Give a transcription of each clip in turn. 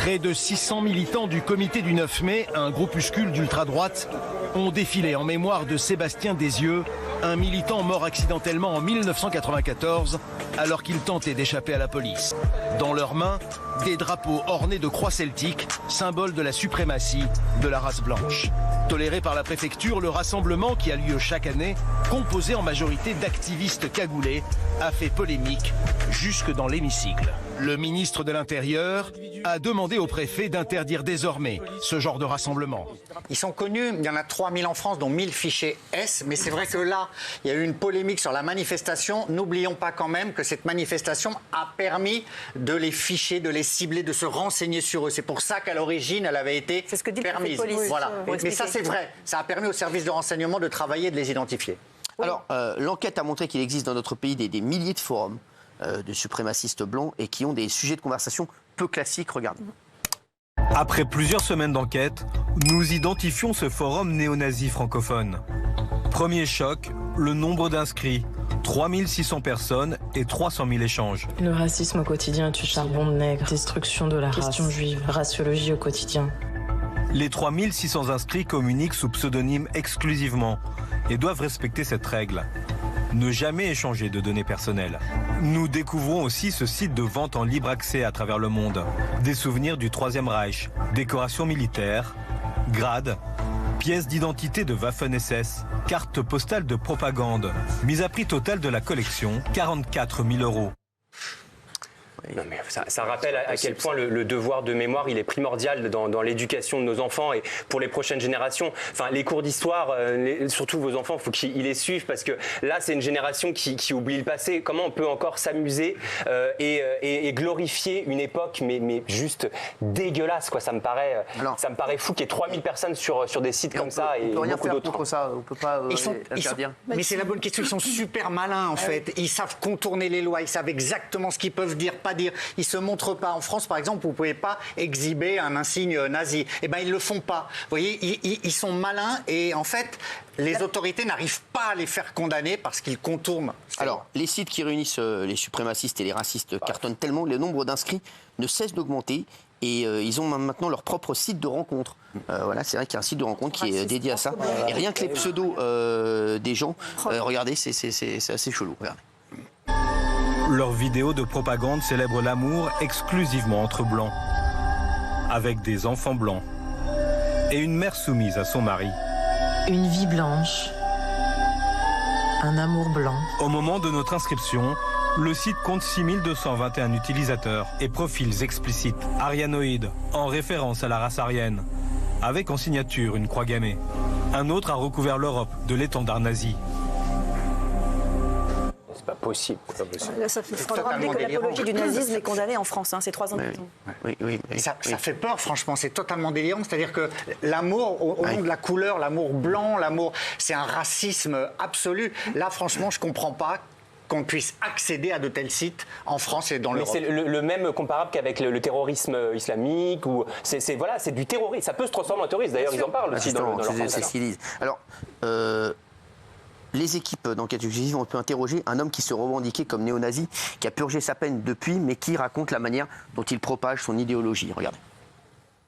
Près de 600 militants du comité du 9 mai, un groupuscule d'ultra-droite, ont défilé en mémoire de Sébastien Desieux, un militant mort accidentellement en 1994 alors qu'il tentait d'échapper à la police. Dans leurs mains, des drapeaux ornés de croix celtiques, symbole de la suprématie de la race blanche. Toléré par la préfecture, le rassemblement qui a lieu chaque année, composé en majorité d'activistes cagoulés, a fait polémique jusque dans l'hémicycle. Le ministre de l'Intérieur a demandé au préfet d'interdire désormais ce genre de rassemblement. Ils sont connus, il y en a 3000 en France, dont 1000 fichés S, mais c'est vrai que là, il y a eu une polémique sur la manifestation. N'oublions pas quand même que cette manifestation a permis de les ficher, de les cibler, de se renseigner sur eux. C'est pour ça qu'à l'origine, elle avait été permise. Voilà. Mais ça, c'est vrai. Ça a permis aux services de renseignement de travailler et de les identifier. Oui. Alors, l'enquête a montré qu'il existe dans notre pays des milliers de forums de suprémacistes blancs et qui ont des sujets de conversation peu classiques. Regardez. Après plusieurs semaines d'enquête, nous identifions ce forum néo-nazi francophone. Premier choc, le nombre d'inscrits. 3600 personnes et 300 000 échanges. Le racisme au quotidien est du charbon de nègre, destruction de la race, question juive, raciologie au quotidien. Les 3600 inscrits communiquent sous pseudonyme exclusivement et doivent respecter cette règle. Ne jamais échanger de données personnelles. Nous découvrons aussi ce site de vente en libre accès à travers le monde. Des souvenirs du Troisième Reich, décorations militaires, grades, pièces d'identité de Waffen-SS, cartes postales de propagande. Mise à prix total de la collection, 44 000 €. Non mais ça rappelle à quel point le devoir de mémoire il est primordial dans l'éducation de nos enfants et pour les prochaines générations. Enfin, les cours d'histoire, surtout vos enfants, il faut qu'ils les suivent parce que là c'est une génération qui oublie le passé. Comment on peut encore s'amuser et glorifier une époque mais juste dégueulasse quoi. Ça me paraît fou qu'il y ait 3000 personnes sur des sites comme ça et beaucoup d'autres. Contre ça, on peut pas interdire. Mais c'est la bonne question. Ils sont super malins en fait. Ils savent contourner les lois. Ils savent exactement ce qu'ils peuvent dire, pas dire. Ils se montrent pas. En France, par exemple, vous pouvez pas exhiber un insigne nazi. Eh ben, ils le font pas. Vous voyez, ils sont malins et en fait, les autorités n'arrivent pas à les faire condamner parce qu'ils contournent. Alors, les sites qui réunissent les suprémacistes et les racistes cartonnent tellement, le nombre d'inscrits ne cesse d'augmenter. Et ils ont maintenant leur propre site de rencontre. Voilà, c'est vrai qu'il y a un site de rencontre qui est dédié à ça. Et rien que les pseudos des gens, regardez, c'est assez chelou. Regardez. Leurs vidéos de propagande célèbrent l'amour exclusivement entre blancs, avec des enfants blancs et une mère soumise à son mari. Une vie blanche, un amour blanc. Au moment de notre inscription, le site compte 6221 utilisateurs et profils explicites, arianoïdes, en référence à la race aryenne, avec en signature une croix gammée. Un autre a recouvert l'Europe de l'étendard nazi. C'est pas possible. Là, ça fait rappeler que l'apologie du nazisme est condamnée en France. C'est 3 ans de prison. Oui. Ça fait peur, franchement. C'est totalement délirant. C'est-à-dire que l'amour, au nom de la couleur, l'amour blanc, l'amour, c'est un racisme absolu. Là, franchement, je comprends pas qu'on puisse accéder à de tels sites en France et dans l'Europe. Mais c'est le même comparable qu'avec le terrorisme islamique ou c'est du terrorisme. Ça peut se transformer en terrorisme. D'ailleurs, ils en parlent aussi dans leur c'est ce qu'ils disent. Alors. Les équipes d'enquête exclusive ont pu interroger un homme qui se revendiquait comme néo-nazi, qui a purgé sa peine depuis, mais qui raconte la manière dont il propage son idéologie. Regardez.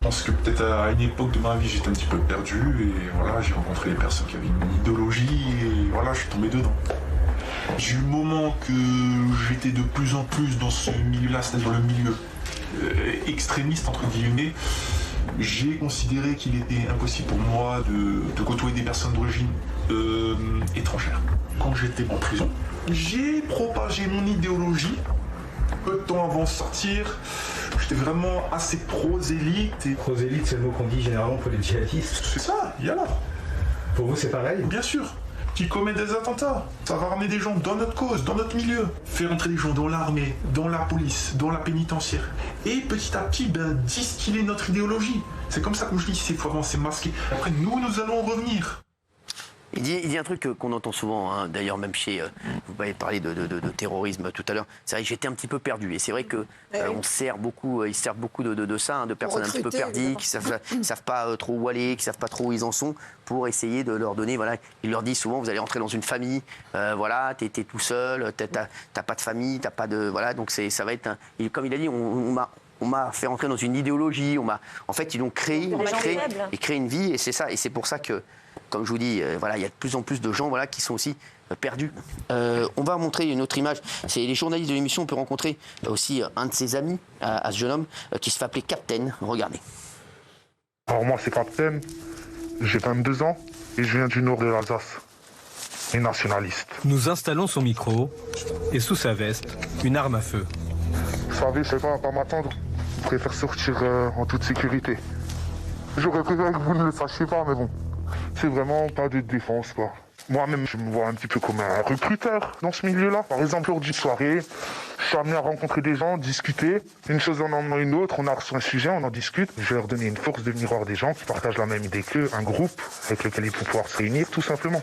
Je pense que peut-être à une époque de ma vie, j'étais un petit peu perdu et voilà, j'ai rencontré des personnes qui avaient une idéologie et voilà, je suis tombé dedans. J'ai eu le moment que j'étais de plus en plus dans ce milieu-là, c'est-à-dire le milieu extrémiste, entre guillemets. J'ai considéré qu'il était impossible pour moi de côtoyer des personnes d'origine étrangère. Quand j'étais en prison, j'ai propagé mon idéologie. Peu de temps avant de sortir, j'étais vraiment assez prosélyte. Prosélyte, c'est le mot qu'on dit généralement pour les djihadistes. C'est ça, il y a là. Pour vous, c'est pareil? Bien sûr. Qui commettent des attentats. Ça va ramener des gens dans notre cause, dans notre milieu. Faire entrer des gens dans l'armée, dans la police, dans la pénitentiaire. Et petit à petit, distiller notre idéologie. C'est comme ça que je dis, c'est faut avancer masqué. Après, nous allons revenir. Il dit un truc qu'on entend souvent, hein, d'ailleurs même chez, vous m'avez parlé de terrorisme tout à l'heure, c'est vrai que j'étais un petit peu perdu et c'est vrai que ils servent beaucoup de ça, hein, de personnes un petit peu perdues, qui savent pas trop où aller, qui savent pas trop où ils en sont, pour essayer de leur donner, voilà, ils leur disent souvent vous allez entrer dans une famille, voilà, t'es tout seul, t'as pas de famille, t'as pas de, voilà, donc ça va être, comme il a dit, on on m'a fait rentrer dans une idéologie. En fait, ils ont créé une vie, et c'est ça. Et c'est pour ça que, comme je vous dis, voilà, il y a de plus en plus de gens, voilà, qui sont aussi perdus. On va montrer une autre image. C'est les journalistes de l'émission. On peut rencontrer aussi un de ses amis à ce jeune homme qui se fait appeler Captain. Regardez. Alors moi, c'est Captain. J'ai 22 ans et je viens du nord de l'Alsace. Et nationaliste. Nous installons son micro et sous sa veste, une arme à feu. Vous savez, je ne sais pas m'attendre. Je préfère sortir en toute sécurité. J'aurais préféré que vous ne le sachiez pas, mais bon. C'est vraiment pas de défense, quoi. Moi-même, je me vois un petit peu comme un recruteur dans ce milieu-là. Par exemple, lors d'une soirée, je suis amené à rencontrer des gens, discuter. Une chose en emmenant une autre, on a reçu un sujet, on en discute. Je vais leur donner une force de miroir des gens qui partagent la même idée qu'eux, un groupe avec lequel ils vont pouvoir se réunir, tout simplement.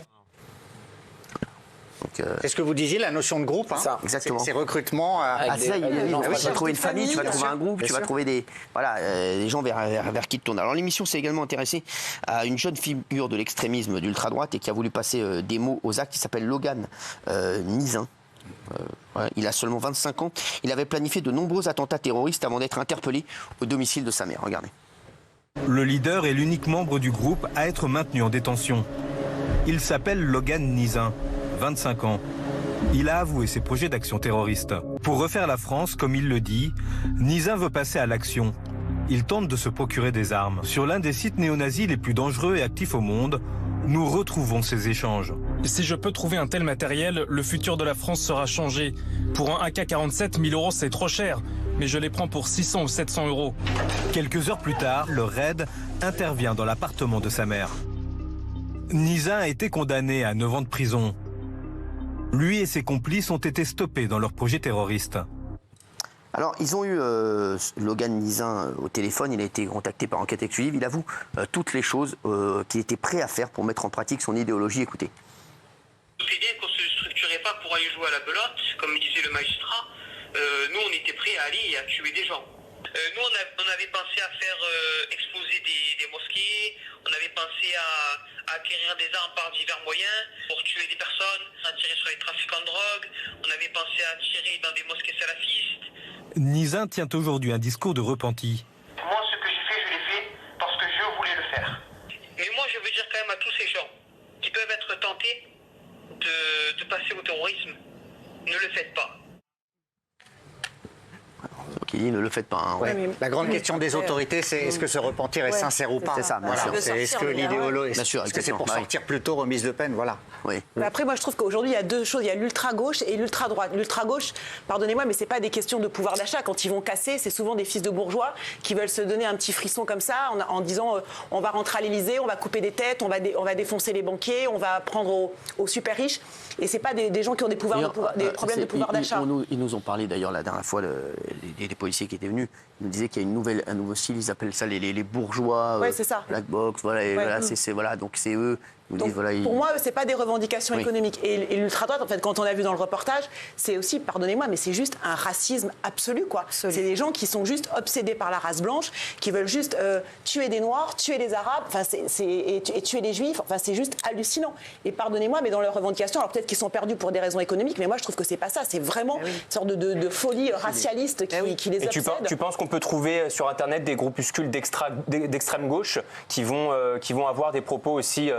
C'est ce que vous disiez, la notion de groupe. Hein. Ça, exactement. C'est recrutement. Tu vas trouver une famille, tu vas trouver un groupe, tu vas trouver des gens vers qui te tournent. Alors l'émission s'est également intéressée à une jeune figure de l'extrémisme d'ultra-droite et qui a voulu passer des mots aux actes, qui s'appelle Logan Nizin. Il a seulement 25 ans. Il avait planifié de nombreux attentats terroristes avant d'être interpellé au domicile de sa mère. Regardez. Le leader est l'unique membre du groupe à être maintenu en détention. Il s'appelle Logan Nizin. 25 ans. Il a avoué ses projets d'action terroriste. Pour refaire la France, comme il le dit, Nizin veut passer à l'action. Il tente de se procurer des armes. Sur l'un des sites néo-nazis les plus dangereux et actifs au monde, nous retrouvons ces échanges. Si je peux trouver un tel matériel, le futur de la France sera changé. Pour un AK-47, 1000 €, c'est trop cher. Mais je les prends pour 600 ou 700 €. Quelques heures plus tard, le raid intervient dans l'appartement de sa mère. Nizin a été condamné à 9 ans de prison. Lui et ses complices ont été stoppés dans leur projet terroriste. Alors, ils ont eu Logan Nizin au téléphone, il a été contacté par Enquête Exclusive, il avoue toutes les choses qu'il était prêt à faire pour mettre en pratique son idéologie. Écoutez. C'est bien qu'on ne se structurait pas pour aller jouer à la belote, comme disait le magistrat. Nous, on était prêts à aller et à tuer des gens. Nous, on avait pensé à faire exploser des mosquées, on avait pensé à acquérir des armes par divers moyens pour tuer des personnes, à tirer sur les trafiquants de drogue, on avait pensé à tirer dans des mosquées salafistes. Nizin tient aujourd'hui un discours de repenti. Moi, ce que j'ai fait, je l'ai fait parce que je voulais le faire. Mais moi, je veux dire quand même à tous ces gens qui peuvent être tentés de passer au terrorisme, ne le faites pas. Donc il dit ne le faites pas. Hein. Ouais. La grande question des autorités, c'est est-ce que ce repentir est sincère ou pas. C'est ça, bien sûr. Est-ce que l'idéologie, est-ce que c'est pour sortir plus tôt remise de peine, voilà. Oui. Mais après, moi, je trouve qu'aujourd'hui, il y a deux choses. Il y a l'ultra-gauche et l'ultra-droite. L'ultra-gauche, pardonnez-moi, mais c'est pas des questions de pouvoir d'achat. Quand ils vont casser, c'est souvent des fils de bourgeois qui veulent se donner un petit frisson comme ça en disant on va rentrer à l'Élysée, on va couper des têtes, on va défoncer les banquiers, on va prendre aux super riches. Et c'est pas des gens qui ont des problèmes de pouvoir d'achat. Ils nous ont parlé d'ailleurs la dernière fois, les policiers qui étaient venus, ils nous disaient qu'il y a un nouveau style, ils appellent ça les bourgeois, c'est ça. Black Box, voilà, et voilà, voilà, donc c'est eux. Donc, pour moi, c'est pas des revendications économiques. Et l'ultra-droite, en fait, quand on a vu dans le reportage, c'est aussi, pardonnez-moi, mais c'est juste un racisme absolu, quoi. C'est des gens qui sont juste obsédés par la race blanche, qui veulent juste tuer des Noirs, tuer les Arabes, et tuer les Juifs. Enfin, c'est juste hallucinant. Et pardonnez-moi, mais dans leurs revendications, alors peut-être qu'ils sont perdus pour des raisons économiques, mais moi, je trouve que c'est pas ça. C'est vraiment une sorte de folie racialiste qui les obsède. Tu penses qu'on peut trouver sur Internet des groupuscules d'extrême gauche qui vont avoir des propos aussi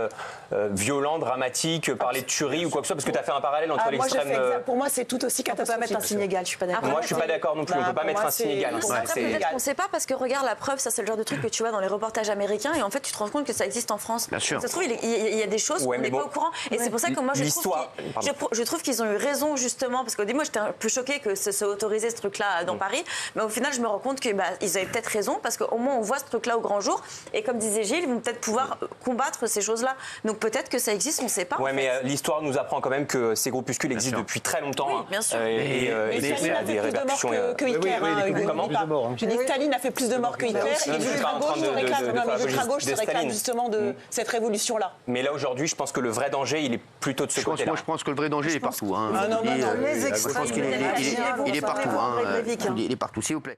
violents, dramatiques, parler de tuerie ou quoi que ce soit, parce que tu as fait un parallèle entre l'extrême... Pour moi, c'est tout aussi catastrophique. On peut pas mettre un signe égal, je suis pas d'accord. Moi, je suis pas d'accord non plus, on peut pas mettre un signe égal. Peut-être qu'on sait pas, parce que regarde la preuve, ça c'est le genre de truc que tu vois dans les reportages américains, et en fait tu te rends compte que ça existe en France. Bien sûr. Ça se trouve, il y a des choses qu'on n'est pas au courant, et c'est pour ça que moi je trouve qu'ils ont eu raison justement, parce qu'au début moi j'étais un peu choquée que se autoriser ce truc-là dans Paris, mais au final je me rends compte qu'ils avaient peut-être raison, parce qu'au moins on voit ce truc-là au grand jour, et comme disait Gilles, ils vont peut-être pouvoir combattre ces choses-là. Donc peut-être que ça existe, on ne sait pas. Ouais, mais l'histoire nous apprend quand même que ces groupuscules existent depuis très longtemps. Oui, bien sûr. Et Staline a fait plus de morts que Hitler. Comment je dis Staline a fait plus de morts que Hitler, et l'ultra-gauche se réclame justement de cette révolution-là. Mais là aujourd'hui, je pense que le vrai danger, il est plutôt de ce côté-là. Moi, je pense que le vrai danger, il est partout. Les extrêmes, il est partout. Il est partout, s'il vous plaît.